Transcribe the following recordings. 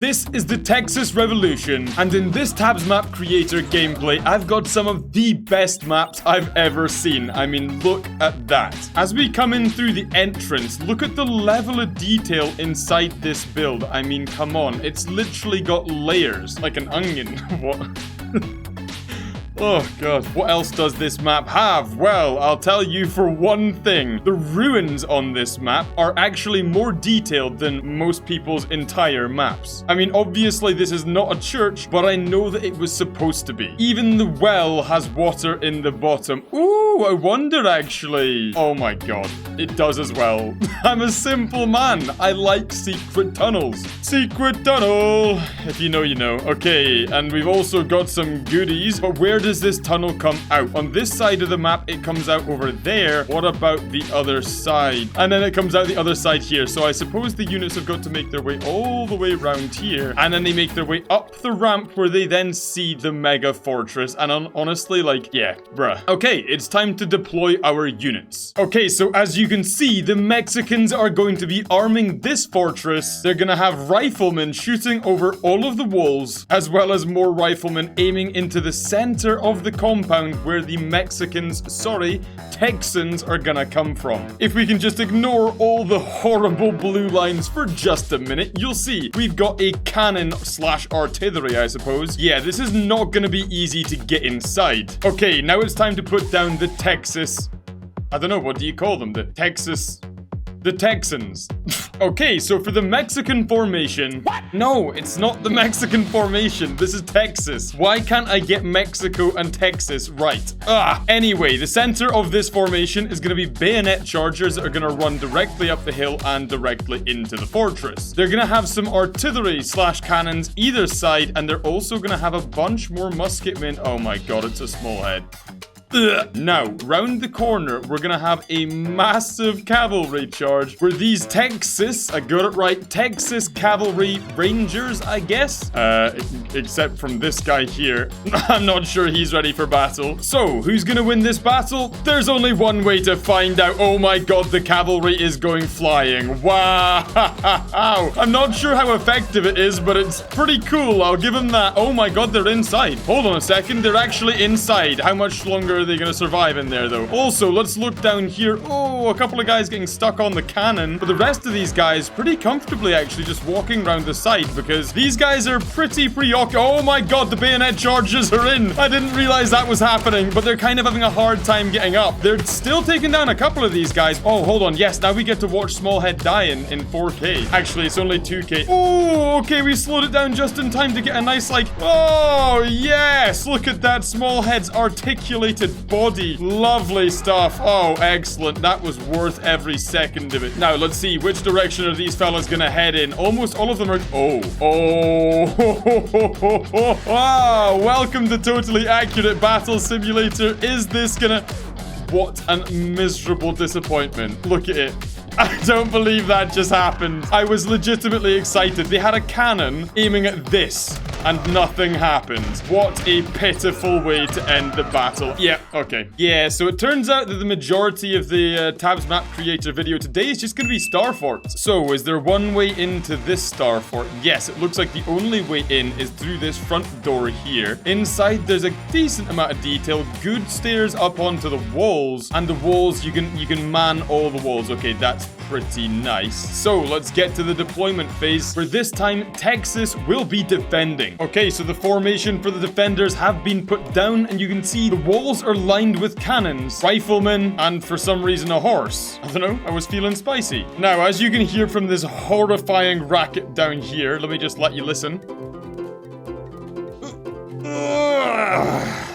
This is the Texas Revolution, and in this Tabs Map Creator gameplay, I've got some of the best maps I've ever seen. I mean, look at that. As we come in through the entrance, look at the level of detail inside this build. I mean, come on, it's literally got layers, like an onion. What? Oh god, what else does this map have? Well, I'll tell you for one thing. The ruins on this map are actually more detailed than most people's entire maps. I mean, obviously this is not a church, but I know that it was supposed to be. Even the well has water in the bottom. Ooh, I wonder actually. Oh my god, it does as well. I'm a simple man. I like secret tunnels. Secret tunnel. If you know, you know. Okay, and we've also got some goodies, but where does this tunnel come out? On this side of the map, it comes out over there. What about the other side? And then it comes out the other side here. So I suppose the units have got to make their way all the way around here. And then they make their way up the ramp where they then see the mega fortress. And honestly, like, yeah, bruh. Okay, it's time to deploy our units. Okay, so as you can see, the Mexicans are going to be arming this fortress. They're gonna have riflemen shooting over all of the walls, as well as more riflemen aiming into the center of the compound where the Texans are gonna come from. If we can just ignore all the horrible blue lines for just a minute, you'll see we've got a cannon slash artillery, I suppose. Yeah, this is not gonna be easy to get inside. Okay, now it's time to put down the I don't know, what do you call them? The Texans. Okay, so for the Mexican formation... What? No, it's not the Mexican formation. This is Texas. Why can't I get Mexico and Texas right? Anyway, the center of this formation is going to be bayonet chargers that are going to run directly up the hill and directly into the fortress. They're going to have some artillery slash cannons either side, and they're also going to have a bunch more musketmen. Oh my god, it's a small head. Now, round the corner, we're gonna have a massive cavalry charge where these I got it right, Texas Cavalry Rangers, I guess? Except from this guy here. I'm not sure he's ready for battle. So, who's gonna win this battle? There's only one way to find out. Oh my god, the cavalry is going flying. Wow! I'm not sure how effective it is, but it's pretty cool. I'll give them that. Oh my god, they're inside. Hold on a second, they're actually inside. How much longer are they gonna survive in there though? Also, let's look down here. Oh, a couple of guys getting stuck on the cannon, but the rest of these guys pretty comfortably actually just walking around the side because these guys are pretty preoccupied. Oh my god, the bayonet charges are in. I didn't realize that was happening, but they're kind of having a hard time getting up. They're still taking down a couple of these guys. Oh, hold on. Yes, now we get to watch Smallhead die in 4K. Actually, it's only 2K. Oh, okay, we slowed it down just in time to get a nice, like, oh, yes, look at that Smallhead's articulated body. Lovely stuff. Oh, excellent. That was worth every second of it. Now, let's see. Which direction are these fellas gonna head in? Almost all of them are... Wow, welcome to Totally Accurate Battle Simulator. Is this gonna... What a miserable disappointment. Look at it. I don't believe that just happened. I was legitimately excited. They had a cannon aiming at this, and nothing happened. What a pitiful way to end the battle. Yeah, okay. Yeah, so it turns out that the majority of the Tabs Map Creator video today is just going to be Star Forts. So, is there one way into this Star Fort? Yes, it looks like the only way in is through this front door here. Inside, there's a decent amount of detail. Good stairs up onto the walls, and the walls, you can man all the walls. Okay, that's pretty nice. So, let's get to the deployment phase, where this time, Texas will be defending. Okay, so the formation for the defenders have been put down, and you can see the walls are lined with cannons, riflemen, and for some reason a horse. I don't know, I was feeling spicy. Now, as you can hear from this horrifying racket down here, let me just let you listen.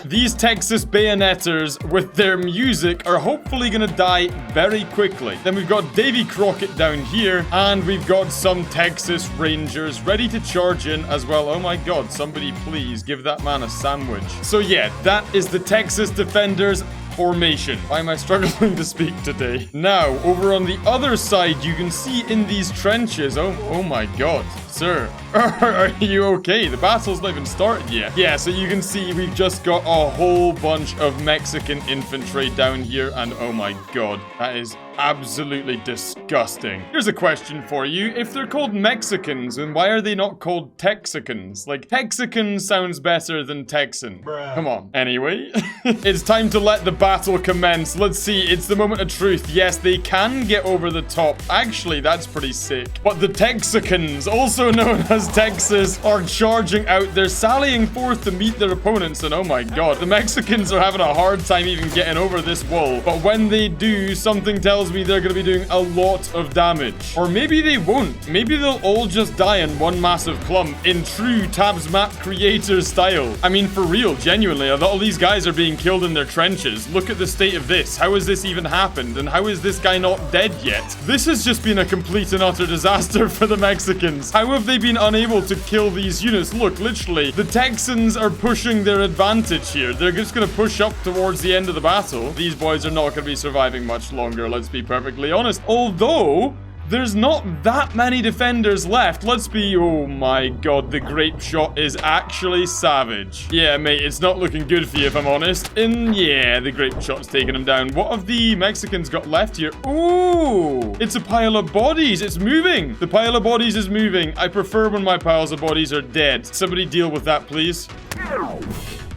These Texas bayonetters with their music are hopefully gonna die very quickly. Then we've got Davy Crockett down here, and we've got some Texas Rangers ready to charge in as well. Oh my god, somebody please give that man a sandwich. So yeah, that is the Texas Defenders formation. Why am I struggling to speak today? Now, over on the other side, you can see in these trenches. Oh my god. Sir, are you okay? The battle's not even started yet. Yeah, so you can see we've just got a whole bunch of Mexican infantry down here, and oh my god, that is absolutely disgusting. Here's a question for you. If they're called Mexicans, then why are they not called Texicans? Like, Texican sounds better than Texan. Bruh. Come on. Anyway, it's time to let the battle commence. Let's see. It's the moment of truth. Yes, they can get over the top. Actually, that's pretty sick. But the Texicans, also known as Texas, are charging out. They're sallying forth to meet their opponents. And oh my god, the Mexicans are having a hard time even getting over this wall. But when they do, something tells me they're going to be doing a lot of damage. Or maybe they won't. Maybe they'll all just die in one massive clump in true Tabs Map creator style. I mean, for real, genuinely, all these guys are being killed in their trenches. Look at the state of this. How has this even happened? And how is this guy not dead yet? This has just been a complete and utter disaster for the Mexicans. How have they been unable to kill these units? Look, literally, the Texans are pushing their advantage here. They're just going to push up towards the end of the battle. These boys are not going to be surviving much longer, let's be perfectly honest. Although, there's not that many defenders left. Let's be... Oh my god, the grape shot is actually savage. Yeah, mate, it's not looking good for you, if I'm honest. And yeah, the grape shot's taking him down. What have the Mexicans got left here? Ooh, it's a pile of bodies. It's moving. The pile of bodies is moving. I prefer when my piles of bodies are dead. Somebody deal with that, please.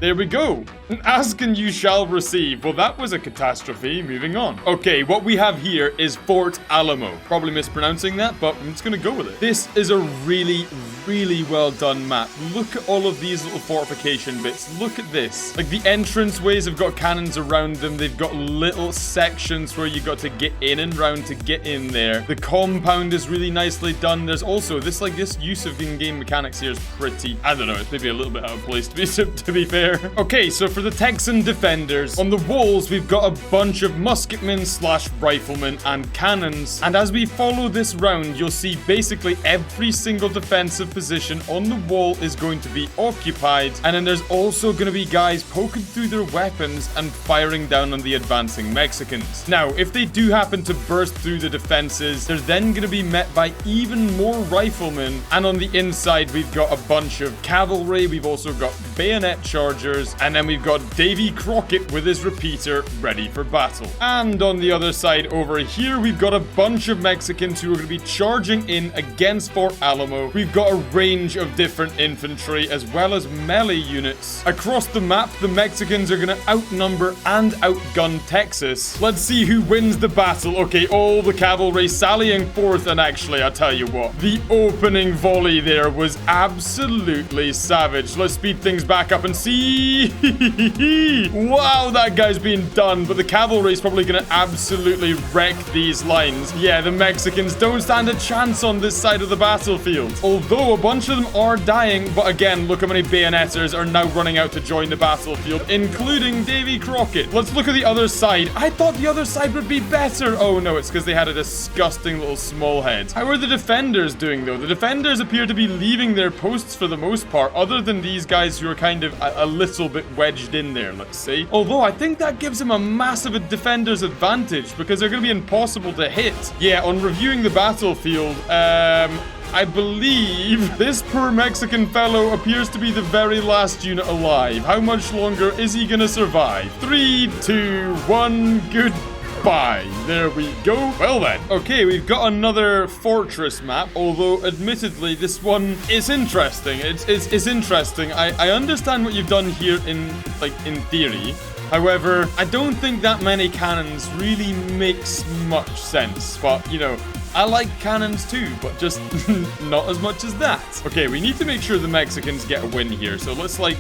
There we go. Ask and you shall receive. Well, that was a catastrophe. Moving on. Okay, what we have here is Fort Alamo. Probably mispronouncing that, but I'm just going to go with it. This is a really, really well done map. Look at all of these little fortification bits. Look at this. Like, the entranceways have got cannons around them. They've got little sections where you got to get in and round to get in there. The compound is really nicely done. There's also this use of in-game mechanics here is pretty, I don't know, it's maybe a little bit out of place to be fair. Okay, so for the Texan defenders, on the walls, we've got a bunch of musketmen / riflemen and cannons. And as we follow this round, you'll see basically every single defensive position on the wall is going to be occupied. And then there's also going to be guys poking through their weapons and firing down on the advancing Mexicans. Now, if they do happen to burst through the defenses, they're then going to be met by even more riflemen. And on the inside, we've got a bunch of cavalry. We've also got bayonet chargers. And then we've got Davy Crockett with his repeater ready for battle. And on the other side over here, we've got a bunch of Mexicans who are going to be charging in against Fort Alamo. We've got a range of different infantry as well as melee units. Across the map, the Mexicans are going to outnumber and outgun Texas. Let's see who wins the battle. Okay, all the cavalry sallying forth, and actually, I'll tell you what, the opening volley there was absolutely savage. Let's speed things back up and see. Wow, that guy's being done, but the cavalry is probably going to absolutely wreck these lines. Yeah, the Mexicans don't stand a chance on this side of the battlefield. Although a bunch of them are dying, but again, look how many bayonetters are now running out to join the battlefield, including Davy Crockett. Let's look at the other side. I thought the other side would be better. Oh no, it's because they had a disgusting little small head. How are the defenders doing though? The defenders appear to be leaving their posts for the most part, other than these guys who are kind of a little bit wedged in there, let's say. Although I think that gives them a massive defender's advantage because they're going to be impossible to hit. Yeah, on reviewing the battlefield, I believe this poor Mexican fellow appears to be the very last unit alive. How much longer is he going to survive? 3, 2, 1, goodbye. There we go. Well then. Okay, we've got another fortress map, although admittedly this one is interesting. It's interesting. I understand what you've done here in theory. However, I don't think that many cannons really makes much sense. But, you know, I like cannons too, but just not as much as that. Okay, we need to make sure the Mexicans get a win here. So let's they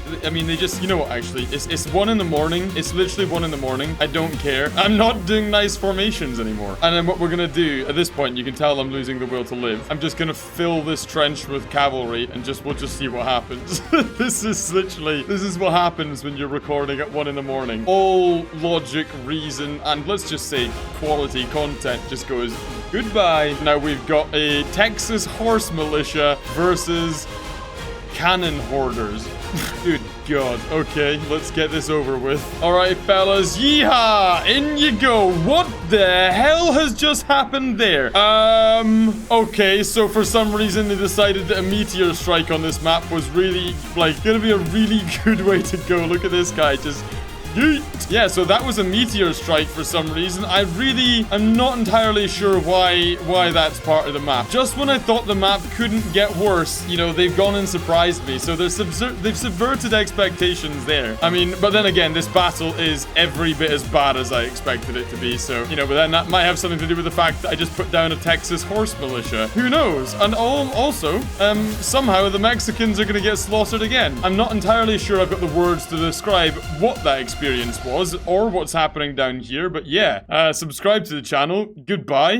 just, you know what, actually, it's 1 in the morning. It's literally 1 in the morning. I don't care. I'm not doing nice formations anymore. And then what we're going to do at this point, you can tell I'm losing the will to live. I'm just going to fill this trench with cavalry and we'll just see what happens. This is what happens when you're recording at 1 in the morning. All logic, reason, and let's just say quality content just goes goodbye. Now we've got a Texas horse militia versus cannon hoarders. Good God. Okay, let's get this over with. All right, fellas. Yeehaw! In you go. What the hell has just happened there? Okay, so for some reason they decided that a meteor strike on this map was really, gonna be a really good way to go. Look at this guy just Yeet. Yeah, so that was a meteor strike for some reason. I really am not entirely sure why that's part of the map. Just when I thought the map couldn't get worse, you know, they've gone and surprised me. So they've subverted expectations there. I mean, but then again, this battle is every bit as bad as I expected it to be. So, you know, but then that might have something to do with the fact that I just put down a Texas horse militia. Who knows? And also, somehow the Mexicans are going to get slaughtered again. I'm not entirely sure I've got the words to describe what that experience was or what's happening down here. But yeah, subscribe to the channel. Goodbye.